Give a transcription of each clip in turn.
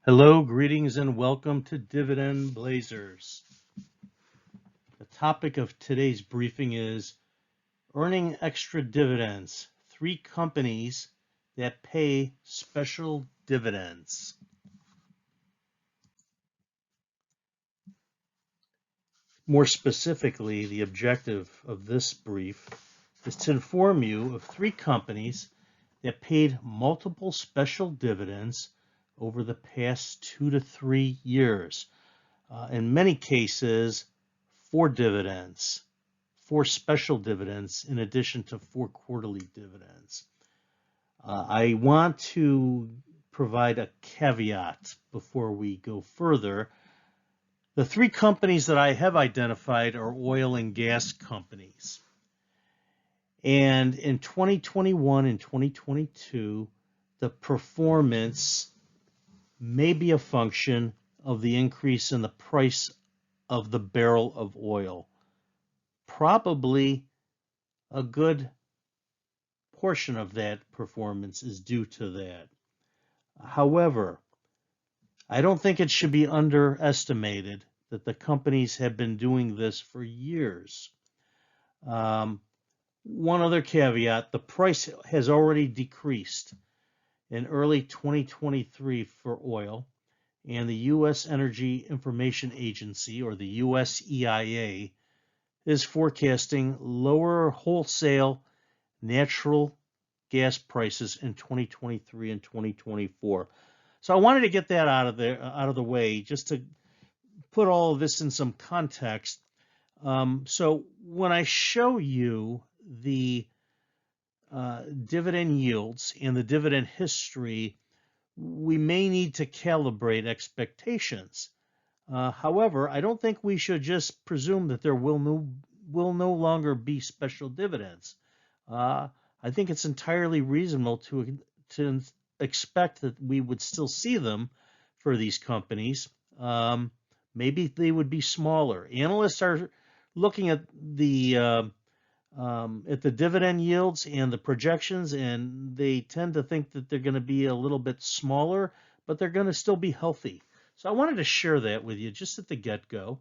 Hello, greetings, and welcome to Dividend Blazers. The topic of today's briefing is earning extra dividends, 3 companies that pay special dividends. More specifically, the objective of this brief is to inform you of 3 companies that paid multiple special dividends over the past 2 to 3 years. In many cases, 4 dividends, 4 special dividends in addition to 4 quarterly dividends. I want to provide a caveat before we go further. The 3 companies that I have identified are oil and gas companies. And in 2021 and 2022, the performance may be a function of the increase in the price of the barrel of oil. Probably a good portion of that performance is due to that. However, I don't think it should be underestimated that the companies have been doing this for years. One other caveat, the price has already decreased in early 2023 for oil, and the U.S. Energy Information Agency, or the U.S. EIA, is forecasting lower wholesale natural gas prices in 2023 and 2024. So I wanted to get that out of the way, just to put all of this in some context. So when I show you the dividend yields and the dividend history, we may need to calibrate expectations. However, I don't think we should just presume that there will no longer be special dividends. I think it's entirely reasonable to expect that we would still see them for these companies. Maybe they would be smaller. Analysts are looking at the dividend yields and the projections, and they tend to think that they're going to be a little bit smaller, but they're going to still be healthy. So I wanted to share that with you just at the get-go.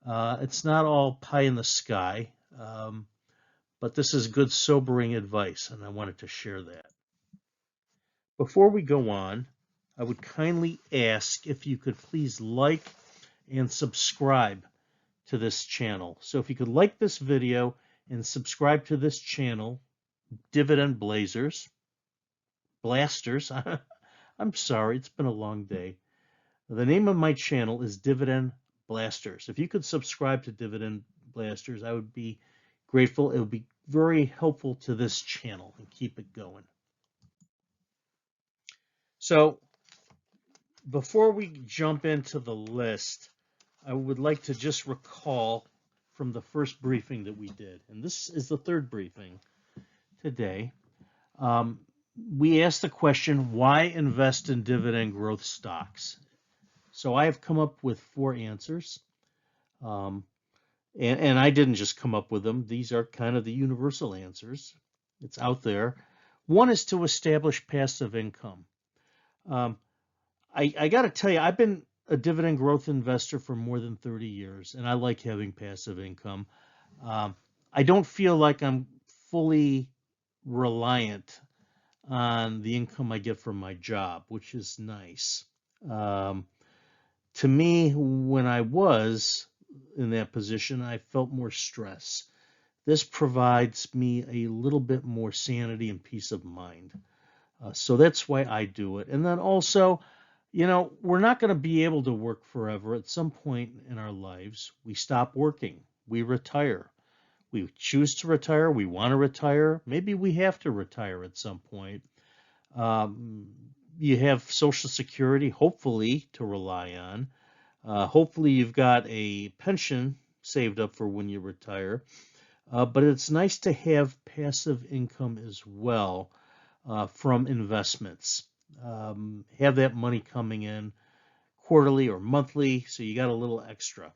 It's not all pie in the sky, but this is good, sobering advice, and I wanted to share that. Before we go on, I would kindly ask if you could please like and subscribe to this channel. So if you could like this video and subscribe to this channel, Dividend Blasters. I'm sorry, it's been a long day. The name of my channel is Dividend Blasters. If you could subscribe to Dividend Blasters, I would be grateful. It would be very helpful to this channel and keep it going. So before we jump into the list, I would like to just recall from the first briefing that we did, and this is the third briefing today. We asked the question, why invest in dividend growth stocks? So I have come up with 4 answers, and I didn't just come up with them. These are kind of the universal answers. It's out there. One is to establish passive income. I got to tell you, I've been a dividend growth investor for more than 30 years, and I like having passive income. I don't feel like I'm fully reliant on the income I get from my job, which is nice. To me, when I was in that position, I felt more stress. This provides me a little bit more sanity and peace of mind. So that's why I do it. And then also, you know, we're not going to be able to work forever. At some point in our lives, we stop working. We retire. We choose to retire. We want to retire. Maybe we have to retire at some point. You have Social Security, hopefully, to rely on. Hopefully, you've got a pension saved up for when you retire. But it's nice to have passive income as well from investments. Have that money coming in quarterly or monthly, so you got a little extra.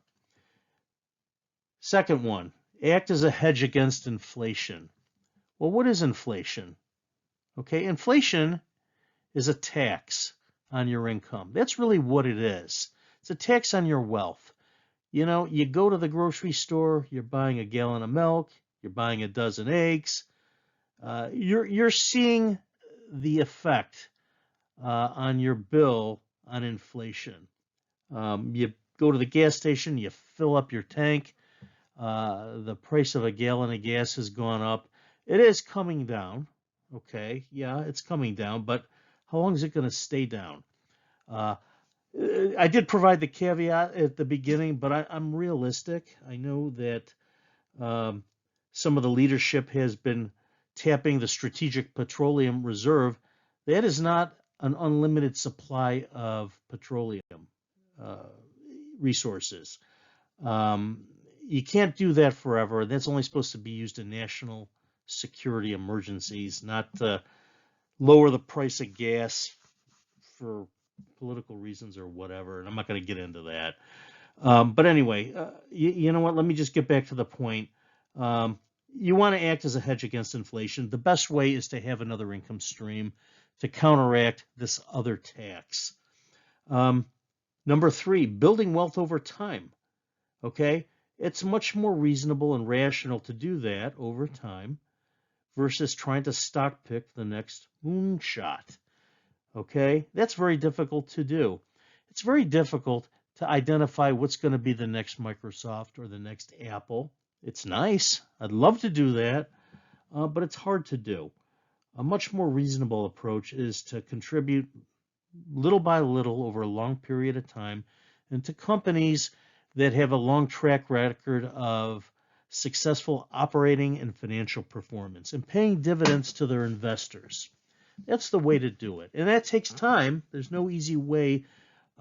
Second one, act as a hedge against inflation. Well, what is inflation? Okay, inflation is a tax on your income. That's really what it is. It's a tax on your wealth. You know, you go to the grocery store, you're buying a gallon of milk, you're buying a dozen eggs. You're seeing the effect on your bill on inflation. You go to the gas station, you fill up your tank. The price of a gallon of gas has gone up. It is coming down. Okay, yeah, it's coming down, but how long is it going to stay down? Uh, I did provide the caveat at the beginning, but I'm realistic. I know that um, some of the leadership has been tapping the Strategic Petroleum Reserve. That is not an unlimited supply of petroleum uh, resources. Um, you can't do that forever. That's only supposed to be used in national security emergencies, not to lower the price of gas for political reasons or whatever. And I'm not going to get into that. But anyway, you know what? Let me just get back to the point. Um, you want to act as a hedge against inflation. The best way is to have another income stream to counteract this other tax. Um, Number three, building wealth over time. Okay, it's much more reasonable and rational to do that over time versus trying to stock pick the next moonshot. Okay, that's very difficult to do. It's very difficult to identify what's going to be the next Microsoft or the next Apple. It's nice. I'd love to do that, but it's hard to do. A much more reasonable approach is to contribute little by little over a long period of time into companies that have a long track record of successful operating and financial performance and paying dividends to their investors. That's the way to do it. And that takes time. There's no easy way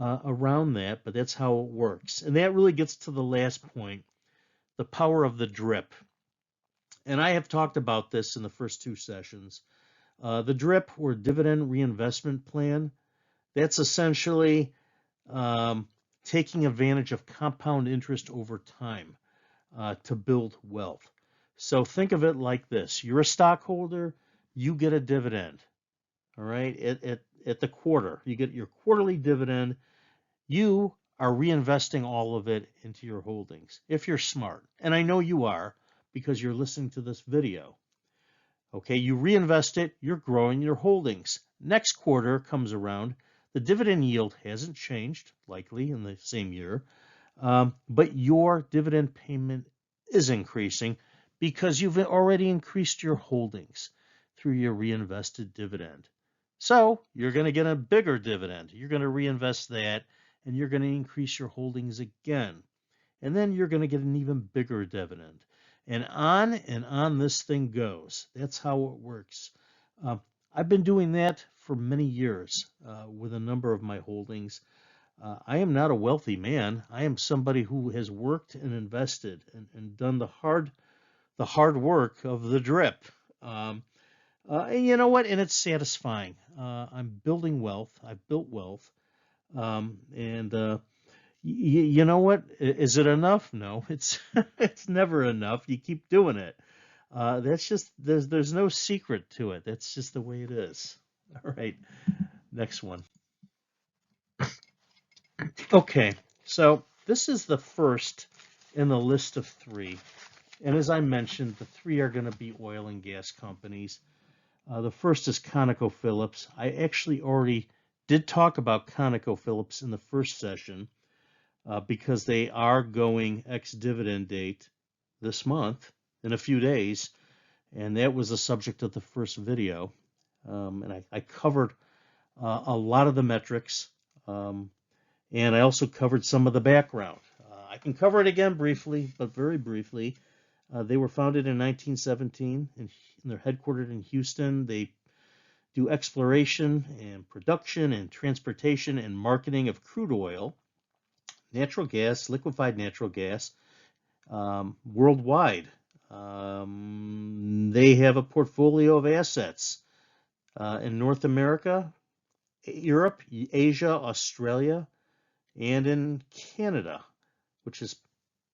around that, but that's how it works. And that really gets to the last point, the power of the drip. And I have talked about this in the first two sessions. The drip or dividend reinvestment plan, that's essentially taking advantage of compound interest over time to build wealth. So think of it like this. You're a stockholder, you get a dividend. All right, at the quarter, you get your quarterly dividend. You are reinvesting all of it into your holdings if you're smart. And I know you are because you're listening to this video. Okay, you reinvest it, you're growing your holdings. Next quarter comes around, the dividend yield hasn't changed, likely in the same year, but your dividend payment is increasing because you've already increased your holdings through your reinvested dividend. So you're going to get a bigger dividend. You're going to reinvest that, and you're going to increase your holdings again. And then you're going to get an even bigger dividend. And on this thing goes. That's how it works. I've been doing that for many years with a number of my holdings. I am not a wealthy man. I am somebody who has worked and invested and done the hard work of the drip. And you know what? And it's satisfying. I'm building wealth. I've built wealth. And you know what? Is it enough? No, it's it's never enough. You keep doing it. That's just there's no secret to it. That's just the way it is. All right, next one. Okay, so this is the first in the list of three. And as I mentioned, the three are going to be oil and gas companies. The first is ConocoPhillips. I actually already did talk about ConocoPhillips in the first session because they are going ex-dividend date this month in a few days. And that was the subject of the first video. And I covered a lot of the metrics. And I also covered some of the background. I can cover it again briefly, but very briefly. They were founded in 1917, and they're headquartered in Houston. They do exploration and production and transportation and marketing of crude oil, natural gas, liquefied natural gas, worldwide. They have a portfolio of assets in North America, Europe, Asia, Australia, and in Canada, which is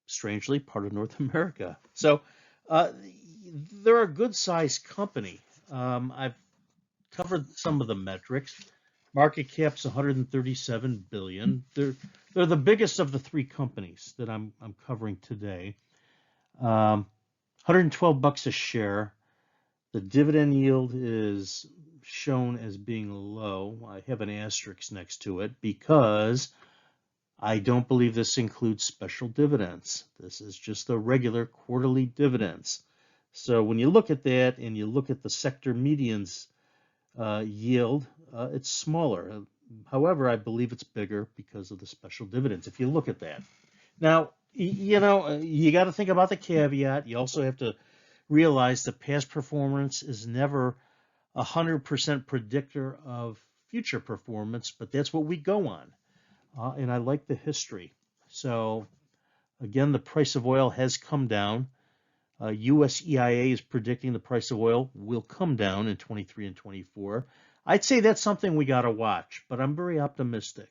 strangely part of North America. So they're a good-sized company. I've covered some of the metrics. Market cap's 137 billion. They're the biggest of the three companies that I'm covering today. 112 bucks a share. The dividend yield is shown as being low. I have an asterisk next to it because I don't believe this includes special dividends. This is just the regular quarterly dividends. So when you look at that and you look at the sector median's yield, it's smaller. However, I believe it's bigger because of the special dividends, if you look at that. Now, you know, you got to think about the caveat. You also have to realize that past performance is never 100% predictor of future performance, but that's what we go on. And I like the history. So, again, the price of oil has come down. US EIA is predicting the price of oil will come down in 23 and 24. I'd say that's something we got to watch, but I'm very optimistic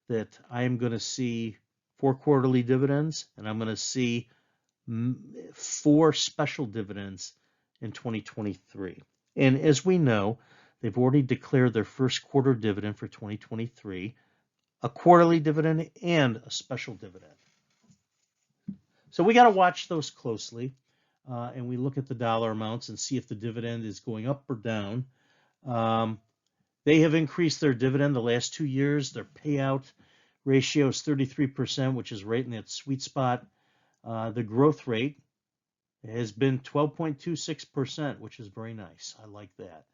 that I am going to see 4 quarterly dividends and I'm going to see 4 special dividends in 2023. And as we know, they've already declared their first quarter dividend for 2023, a quarterly dividend and a special dividend. So we got to watch those closely, and we look at the dollar amounts and see if the dividend is going up or down. They have increased their dividend the last 2 years. Their payout ratio is 33%, which is right in that sweet spot. The growth rate has been 12.26%, which is very nice. I like that.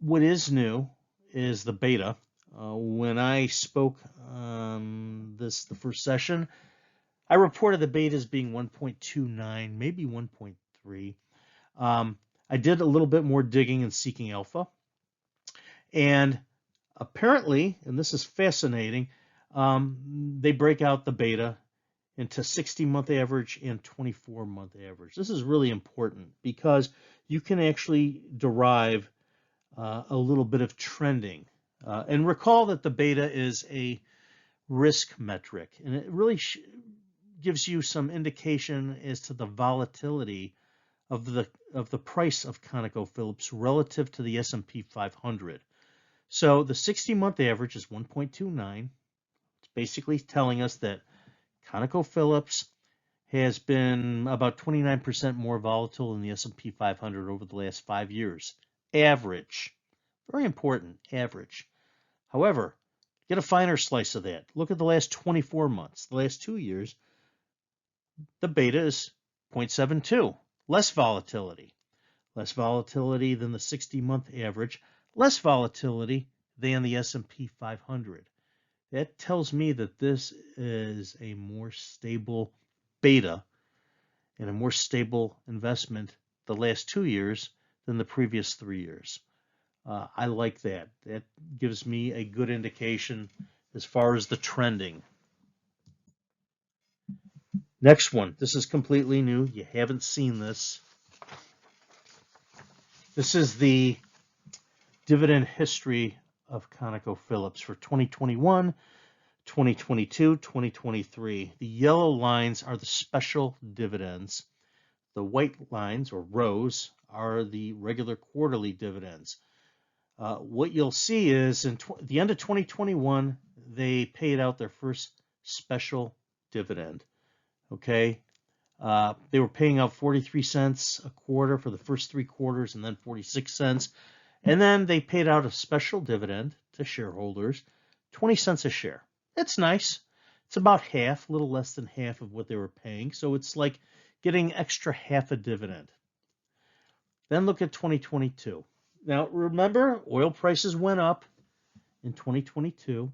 What is new is the beta. When I spoke the first session, I reported the beta as being 1.29, maybe 1.3. I did a little bit more digging and seeking alpha. And apparently, and this is fascinating, they break out the beta into 60-month average and 24-month average. This is really important because you can actually derive a little bit of trending. And recall that the beta is a risk metric, and it really gives you some indication as to the volatility of the price of ConocoPhillips relative to the S&P 500. So the 60-month average is 1.29. It's basically telling us that ConocoPhillips has been about 29% more volatile than the S&P 500 over the last 5 years. Average. Very important, average. However, get a finer slice of that. Look at the last 24 months. The last 2 years, the beta is 0.72. Less volatility. Less volatility than the 60-month average. Less volatility than the S&P 500. That tells me that this is a more stable beta and a more stable investment the last 2 years than the previous 3 years. I like that. That gives me a good indication as far as the trending. Next one. This is completely new. You haven't seen this. This is the dividend history of ConocoPhillips for 2021, 2022, 2023. The yellow lines are the special dividends. The white lines, or rows, are the regular quarterly dividends. What you'll see is in the end of 2021, they paid out their first special dividend. Okay, they were paying out 43 cents a quarter for the first 3 quarters, and then 46 cents. And then they paid out a special dividend to shareholders, 20 cents a share. That's nice. It's about half, a little less than half of what they were paying. So it's like getting extra half a dividend. Then look at 2022. Now, remember, oil prices went up in 2022.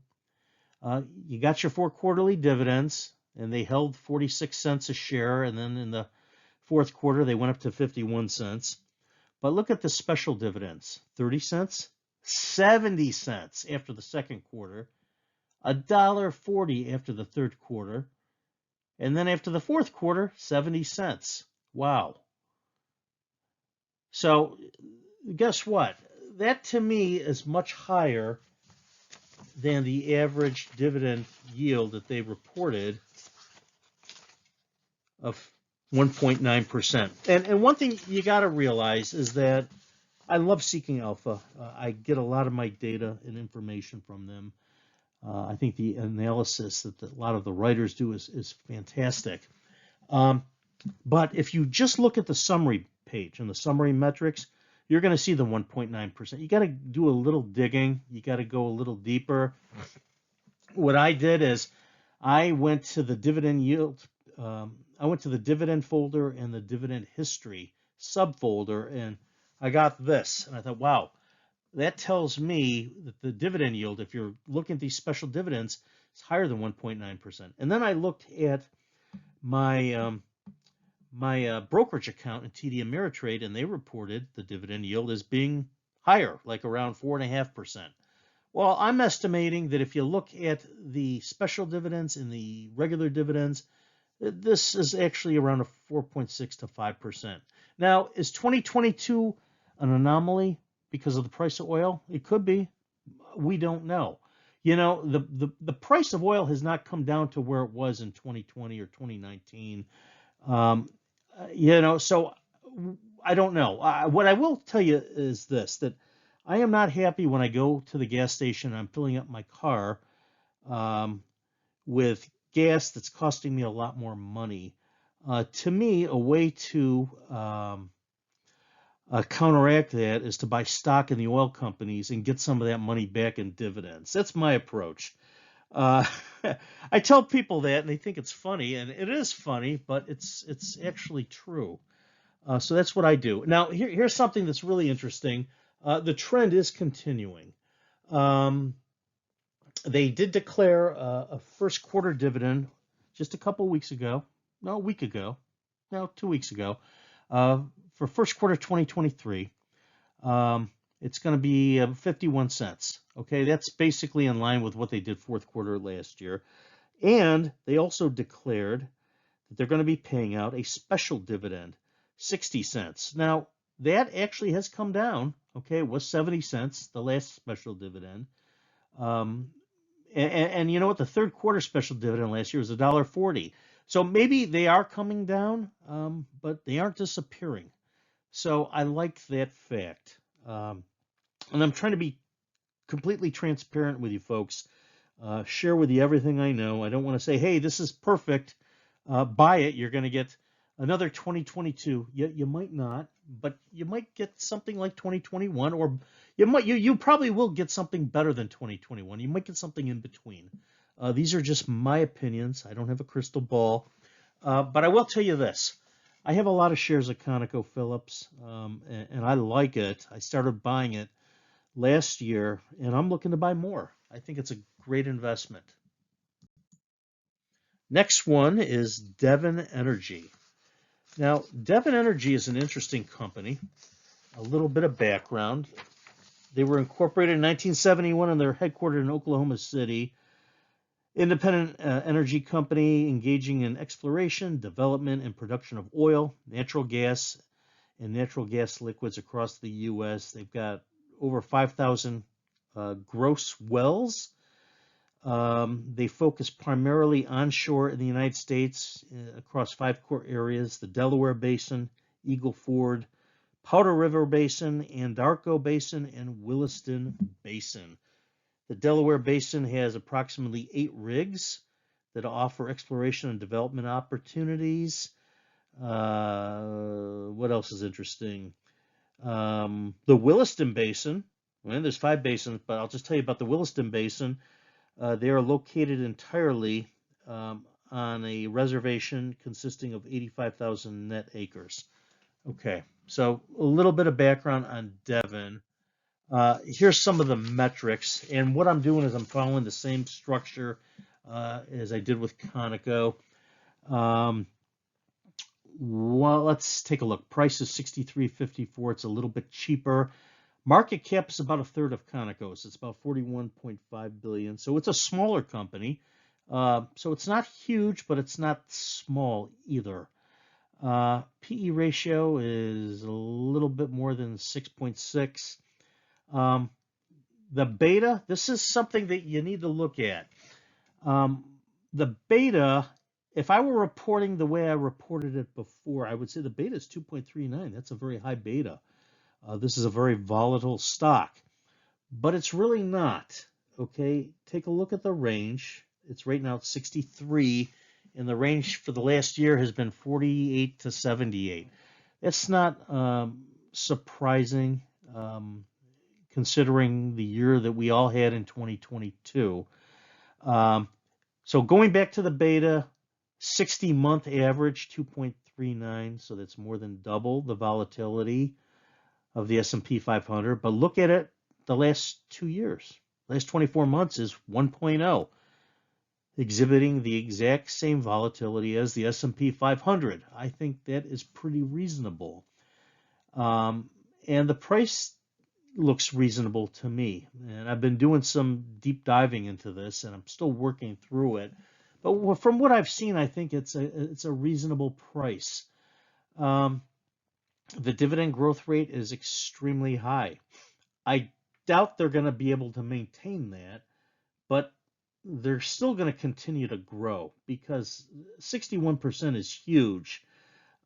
You got your 4 quarterly dividends, and they held 46 cents a share. And then in the 4th quarter, they went up to 51 cents. But look at the special dividends, 30 cents, 70 cents after the 2nd quarter, $1.40 after the 3rd quarter, and then after the 4th quarter, 70 cents. Wow. So guess what? That to me is much higher than the average dividend yield that they reported of 1.9%. And one thing you got to realize is that I love Seeking Alpha. I get a lot of my data and information from them. I think the analysis that a lot of the writers do is fantastic. Um, but if you just look at the summary page and the summary metrics, you're going to see the 1.9%. You got to do a little digging. You got to go a little deeper. What I did is I went to the dividend yield. I went to the dividend folder and the dividend history subfolder, and I got this. And I thought, wow, that tells me that the dividend yield, if you're looking at these special dividends, is higher than 1.9%. And then I looked at my brokerage account in TD Ameritrade, and they reported the dividend yield as being higher, like around 4.5%. Well, I'm estimating that if you look at the special dividends and the regular dividends, this is actually around a 4.6 to 5%. Now, is 2022 an anomaly because of the price of oil? It could be. We don't know. You know, the price of oil has not come down to where it was in 2020 or 2019. You know, so I don't know. What I will tell you is this, that I am not happy when I go to the gas station and I'm filling up my car with gas that's costing me a lot more money. To me, a way to counteract that is to buy stock in the oil companies and get some of that money back in dividends. That's my approach. Uh, I tell people that and they think it's funny, and it is funny, but it's actually true. So that's what I do. Now, here's something that's really interesting. The trend is continuing. Um, they did declare a first quarter dividend just a couple weeks ago. No, a week ago. No, 2 weeks ago. For first quarter 2023. It's going to be 51 cents. Okay, that's basically in line with what they did fourth quarter last year. And they also declared that they're going to be paying out a special dividend, 60 cents. Now, that actually has come down. Okay, it was 70 cents, the last special dividend. And you know what? The third quarter special dividend last year was $1.40. So maybe they are coming down, but they aren't disappearing. So I like that fact. And I'm trying to be completely transparent with you folks, share with you everything I know. I don't want to say, hey, this is perfect. Buy it. You're going to get another 2022. You might not, but you might get something like 2021, or you probably will get something better than 2021. You might get something in between. These are just my opinions. I don't have a crystal ball, but I will tell you this. I have a lot of shares of ConocoPhillips, and I like it. I started buying it last year, and I'm looking to buy more. I think it's a great investment. Next one is Devon Energy. Now, Devon Energy is an interesting company. A little bit of background. They were incorporated in 1971 and they're headquartered in Oklahoma City. Independent energy company engaging in exploration, development, and production of oil, natural gas, and natural gas liquids across the U.S. They've got over 5,000 gross wells. They focus primarily onshore in the United States across 5 core areas: the Delaware Basin, Eagle Ford, Powder River Basin, Anadarko Basin, and Williston Basin. The Delaware Basin has approximately 8 rigs that offer exploration and development opportunities. What else is interesting? The Williston Basin, well, there's 5 basins, but I'll just tell you about the Williston Basin. They are located entirely on a reservation consisting of 85,000 net acres. Okay, so a little bit of background on Devon. Here's some of the metrics, and what I'm doing is I'm following the same structure as I did with Conoco. Well, let's take a look. Price is $63.54. It's a little bit cheaper. Market cap is about a third of Conoco's. It's about 41.5 billion. So it's a smaller company. So it's not huge, but it's not small either. PE ratio is a little bit more than 6.6. The beta, this is something that you need to look at. The beta, if I were reporting the way I reported it before, I would say the beta is 2.39. That's a very high beta. This is a very volatile stock, but it's really not. Okay, take a look at the range. It's right now at 63, and the range for the last year has been 48 to 78. That's not surprising, considering the year that we all had in 2022. Um, so going back to the beta, 60-month average 2.39, so that's more than double the volatility of the S&P 500. But look at it the last 2 years. Last 24 months is 1.0, exhibiting the exact same volatility as the S&P 500. I think that is pretty reasonable. And the price looks reasonable to me. And I've been doing some deep diving into this, and I'm still working through it. But from what I've seen, I think it's a reasonable price. The dividend growth rate is extremely high. I doubt they're going to be able to maintain that, but they're still going to continue to grow because 61% is huge.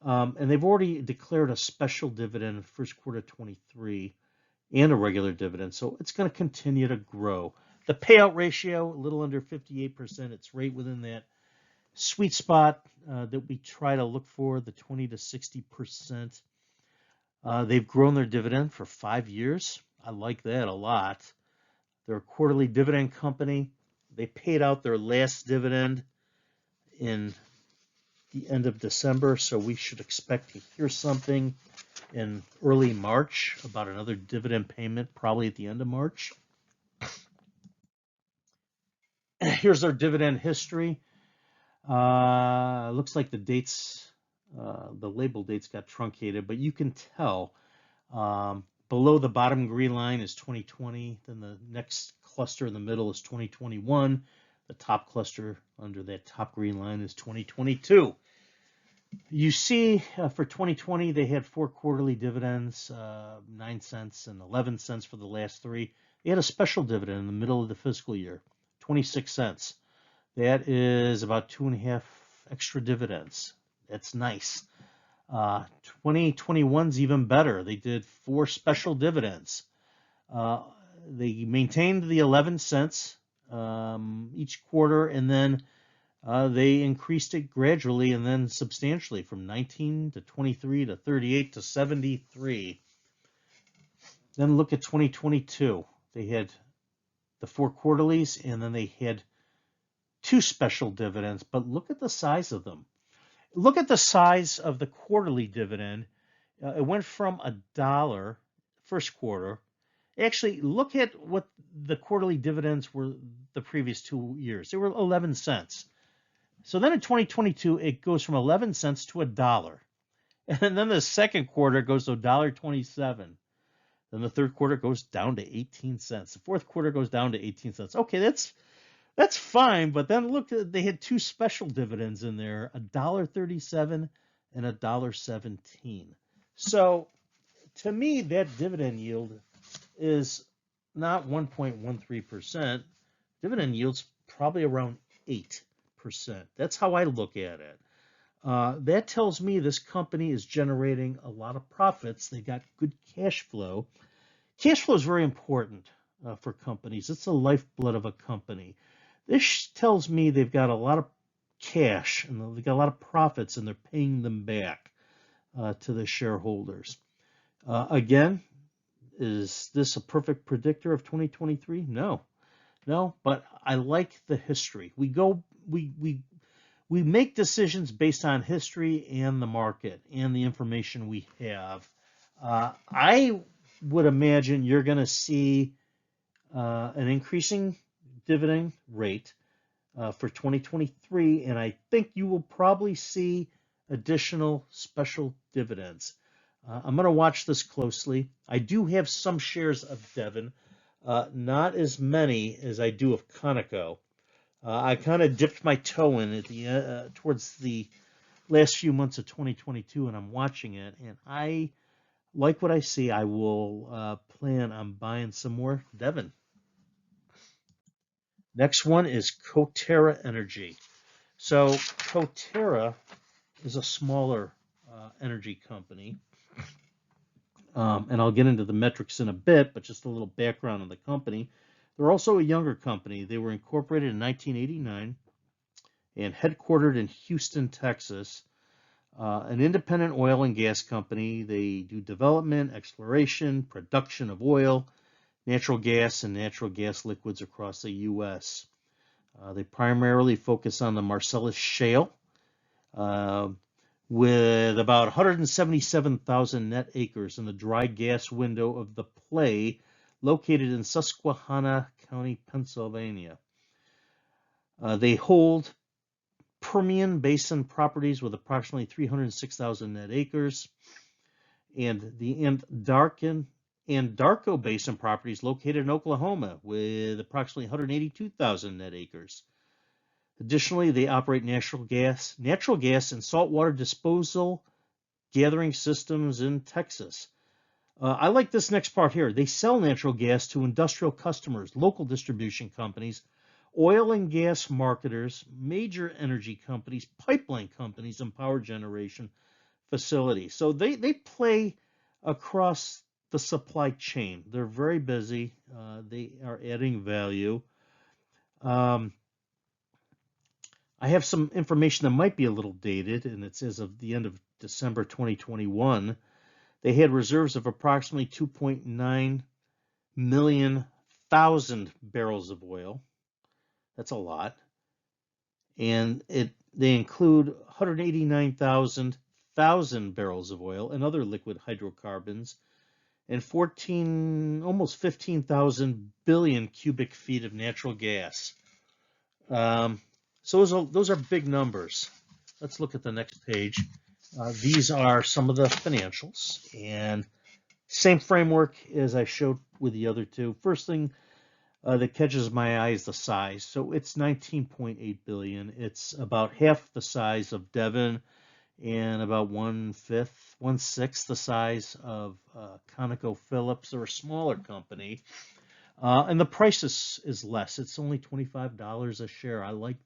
And they've already declared a special dividend in the first quarter 23 and a regular dividend, so it's going to continue to grow. The payout ratio, a little under 58%. It's right within that sweet spot that we try to look for, the 20 to 60%. They've grown their dividend for 5 years. I like that a lot. They're a quarterly dividend company. They paid out their last dividend in the end of December, so we should expect to hear something in early March about another dividend payment, probably at the end of March. Here's their dividend history. Looks like the dates, the label dates got truncated, but you can tell below the bottom green line is 2020. Then the next cluster in the middle is 2021. The top cluster under that top green line is 2022. You see, for 2020, they had 4 quarterly dividends, 9 cents and 11 cents for the last 3. They had a special dividend in the middle of the fiscal year, 26 cents. That is about 2.5 extra dividends. That's nice. 2021's even better. They did 4 special dividends. They maintained the 11 cents each quarter, and then they increased it gradually and then substantially from 19 to 23 to 38 to 73. Then look at 2022. They had the 4 quarterlies, and then they had 2 special dividends, but look at the size of them. Look at the size of the quarterly dividend. It went from $1 first quarter. Actually, look at what the quarterly dividends were the previous 2 years. They were 11 cents. So then in 2022, it goes from 11 cents to $1. And then the second quarter goes to $1.27. Then the third quarter goes down to 18 cents. The fourth quarter goes down to 18 cents. Okay, that's fine, but then look, they had 2 special dividends in there, $1.37 and $1.17. So to me, that dividend yield is not 1.13%. Dividend yield's probably around 8%. That's how I look at it. That tells me this company is generating a lot of profits. They got good cash flow. Cash flow is very important for companies. It's the lifeblood of a company. This tells me they've got a lot of cash and they've got a lot of profits, and they're paying them back to the shareholders. Again, is this a perfect predictor of 2023? No, but I like the history. We make decisions based on history and the market and the information we have. I would imagine you're going to see an increasing dividend rate for 2023, and I think you will probably see additional special dividends. I'm going to watch this closely. I do have some shares of Devon, not as many as I do of Conoco. I kind of dipped my toe in at the towards the last few months of 2022, and I'm watching it, and I like what I see. I will plan on buying some more Devon. Next one is Coterra Energy. So Coterra is a smaller energy company. And I'll get into the metrics in a bit, but just a little background on the company. They're also a younger company. They were incorporated in 1989 and headquartered in Houston, Texas. An independent oil and gas company. They do development, exploration, production of oil, natural gas, and natural gas liquids across the U.S. They primarily focus on the Marcellus Shale, uh, with about 177,000 net acres in the dry gas window of the play located in Susquehanna County, Pennsylvania. They hold Permian Basin properties with approximately 306,000 net acres, and the Anadarko Basin properties located in Oklahoma with approximately 182,000 net acres. Additionally, they operate natural gas and saltwater disposal gathering systems in Texas. I like this next part here. They sell natural gas to industrial customers, local distribution companies, oil and gas marketers, major energy companies, pipeline companies, and power generation facilities. So they play across the supply chain. They're very busy. They are adding value. Um, I have some information that might be a little dated, and it says of the end of December 2021, they had reserves of approximately 2.9 million thousand barrels of oil. That's a lot. And they include 189,000 barrels of oil and other liquid hydrocarbons and almost 15,000 billion cubic feet of natural gas. So those are big numbers. Let's look at the next page. These are some of the financials, and same framework as I showed with the other two. First thing that catches my eye is the size. So it's 19.8 billion. It's about half the size of Devon and about 1/6 the size of ConocoPhillips. They're a smaller company. And the price is less. It's only $25 a share. I like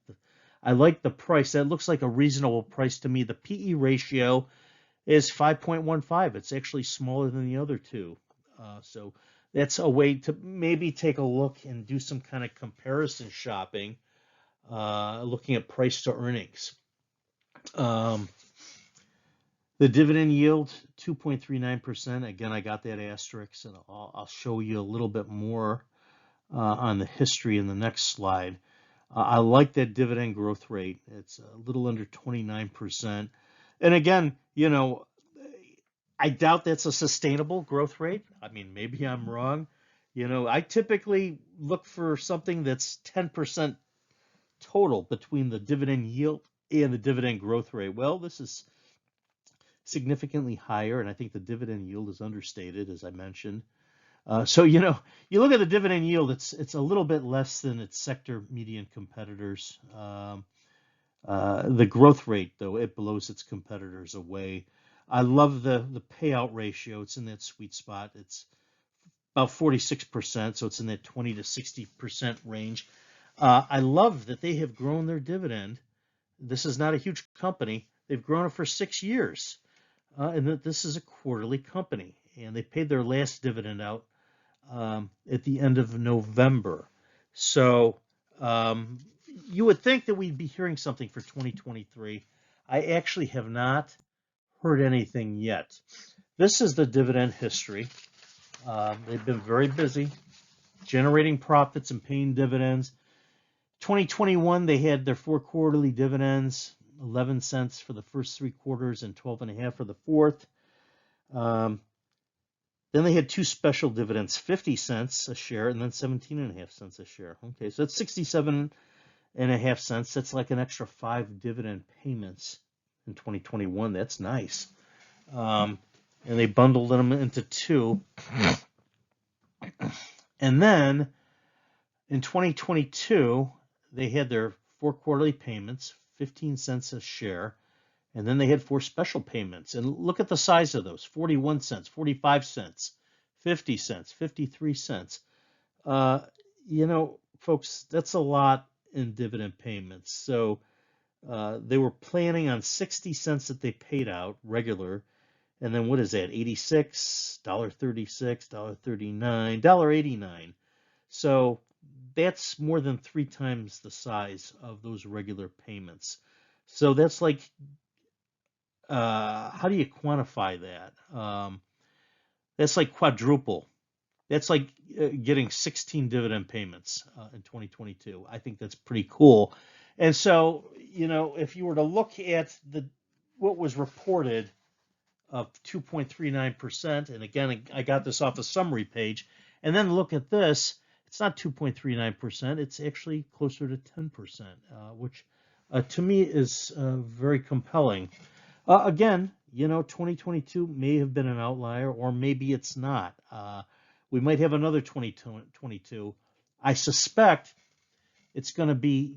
the price. That looks like a reasonable price to me. The PE ratio is 5.15. It's actually smaller than the other two. So that's a way to maybe take a look and do some kind of comparison shopping, looking at price to earnings. The dividend yield, 2.39%. Again, I got that asterisk, and I'll show you a little bit more on the history in the next slide. I like that dividend growth rate. It's a little under 29%. And again, I doubt that's a sustainable growth rate. I mean, maybe I'm wrong. I typically look for something that's 10% total between the dividend yield and the dividend growth rate. Well, this is significantly higher, and I think the dividend yield is understated, as I mentioned. So you look at the dividend yield; it's a little bit less than its sector median competitors. The growth rate, though, it blows its competitors away. I love the payout ratio. It's in that sweet spot. It's about 46%, so it's in that 20 to 60% range. I love that they have grown their dividend. This is not a huge company. They've grown it for 6 years, and that this is a quarterly company, and they paid their last dividend out at the end of November. So you would think that we'd be hearing something for 2023. I actually have not heard anything yet. This is the dividend history. They've been very busy generating profits and paying dividends. 2021, they had their 4 quarterly dividends, 11 cents for the first 3 quarters and 12.5 for the fourth. Then they had 2 special dividends, 50 cents a share and then 17.5 cents a share. Okay, so that's 67.5 cents. That's like an extra 5 dividend payments in 2021. That's nice. And they bundled them into 2. And then in 2022, they had their 4 quarterly payments, 15 cents a share. And then they had 4 special payments. And look at the size of those, 41 cents, 45 cents, 50 cents, 53 cents. Folks, that's a lot in dividend payments. So they were planning on 60 cents that they paid out regular, And then what is that? 86, $1.36, $1.39, $1.89. So that's more than 3 times the size of those regular payments. So that's like, how do you quantify that? That's like quadruple. That's like getting 16 dividend payments in 2022. I think that's pretty cool. And so, if you were to look at what was reported of 2.39%, and again, I got this off a summary page, and then look at this, it's not 2.39%, it's actually closer to 10%, which to me is very compelling. Again, 2022 may have been an outlier, or maybe it's not. We might have another 2022. I suspect it's going to be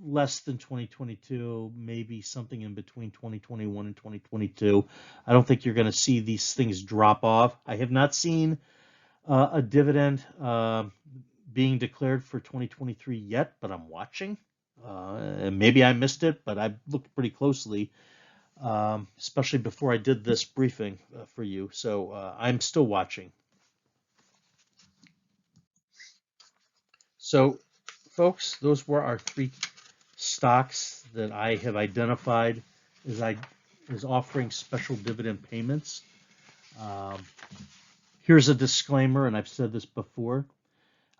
less than 2022, maybe something in between 2021 and 2022. I don't think you're going to see these things drop off. I have not seen a dividend being declared for 2023 yet, but I'm watching. And maybe I missed it, but I looked pretty closely, especially before I did this briefing for you. So I'm still watching. So, folks, those were our 3 stocks that I have identified as offering special dividend payments. Here's a disclaimer, and I've said this before.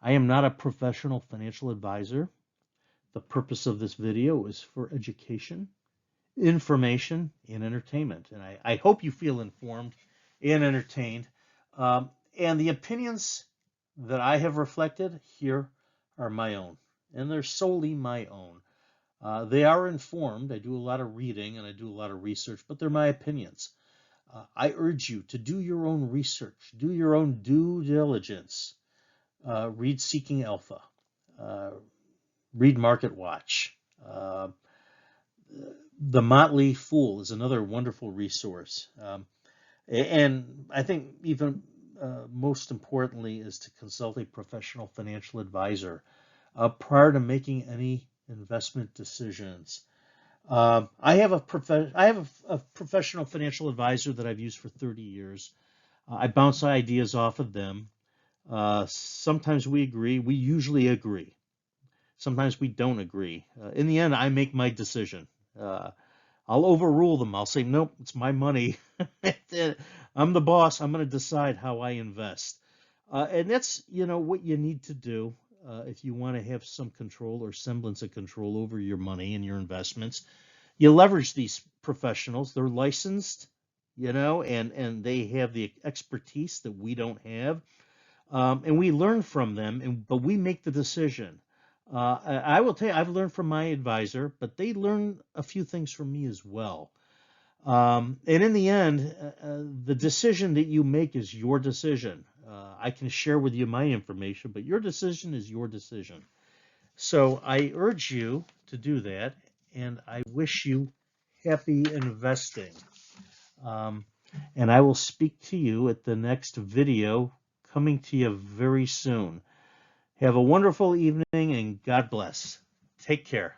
I am not a professional financial advisor. The purpose of this video is for education, information, and entertainment. And I hope you feel informed and entertained. And the opinions that I have reflected here are my own, and they're solely my own. They are informed. I do a lot of reading and I do a lot of research, but they're my opinions. I urge you to do your own research, do your own due diligence. Read Seeking Alpha, read Market Watch. The Motley Fool is another wonderful resource. And I think even most importantly is to consult a professional financial advisor prior to making any investment decisions. I have a professional financial advisor that I've used for 30 years. I bounce ideas off of them. Sometimes we agree. We usually agree. Sometimes we don't agree. In the end, I make my decision. I'll overrule them. I'll say, nope, it's my money. I'm the boss. I'm going to decide how I invest. And that's, what you need to do if you want to have some control or semblance of control over your money and your investments. You leverage these professionals. They're licensed, and they have the expertise that we don't have. And we learn from them, but we make the decision. I will tell you, I've learned from my advisor, but they learn a few things from me as well. And in the end, the decision that you make is your decision. I can share with you my information, but your decision is your decision. So I urge you to do that, and I wish you happy investing. And I will speak to you at the next video coming to you very soon. Have a wonderful evening and God bless. Take care.